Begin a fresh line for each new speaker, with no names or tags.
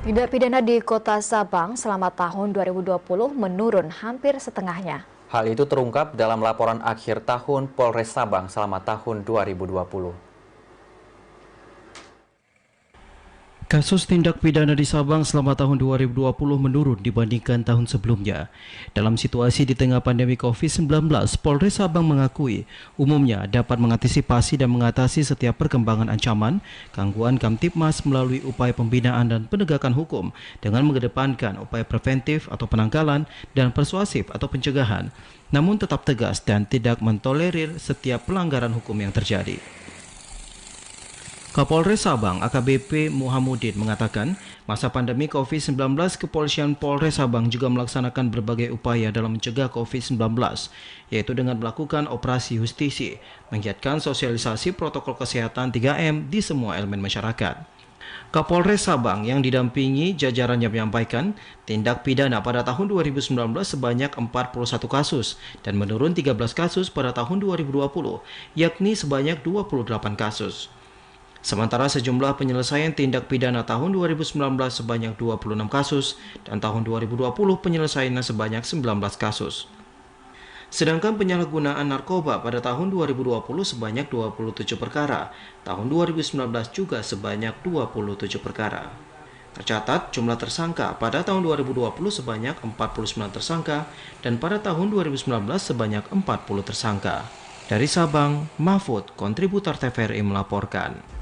Tindak pidana di Kota Sabang selama tahun 2020 menurun hampir setengahnya.
Hal itu terungkap dalam laporan akhir tahun Polres Sabang selama tahun 2020.
Kasus tindak pidana di Sabang selama tahun 2020 menurun dibandingkan tahun sebelumnya. Dalam situasi di tengah pandemi COVID-19, Polres Sabang mengakui umumnya dapat mengantisipasi dan mengatasi setiap perkembangan ancaman, gangguan Kamtibmas melalui upaya pembinaan dan penegakan hukum dengan mengedepankan upaya preventif atau penangkalan dan persuasif atau pencegahan, namun tetap tegas dan tidak mentolerir setiap pelanggaran hukum yang terjadi. Kapolres Sabang AKBP Muhamudin mengatakan, masa pandemi COVID-19, Kepolisian Polres Sabang juga melaksanakan berbagai upaya dalam mencegah COVID-19, yaitu dengan melakukan operasi justisi, menggiatkan sosialisasi protokol kesehatan 3M di semua elemen masyarakat. Kapolres Sabang yang didampingi jajarannya menyampaikan, tindak pidana pada tahun 2019 sebanyak 41 kasus dan menurun 13 kasus pada tahun 2020, yakni sebanyak 28 kasus. Sementara sejumlah penyelesaian tindak pidana tahun 2019 sebanyak 26 kasus dan tahun 2020 penyelesaiannya sebanyak 19 kasus. Sedangkan penyalahgunaan narkoba pada tahun 2020 sebanyak 27 perkara, tahun 2019 juga sebanyak 27 perkara. Tercatat jumlah tersangka pada tahun 2020 sebanyak 49 tersangka dan pada tahun 2019 sebanyak 40 tersangka. Dari Sabang, Mahfud, kontributor TVRI melaporkan.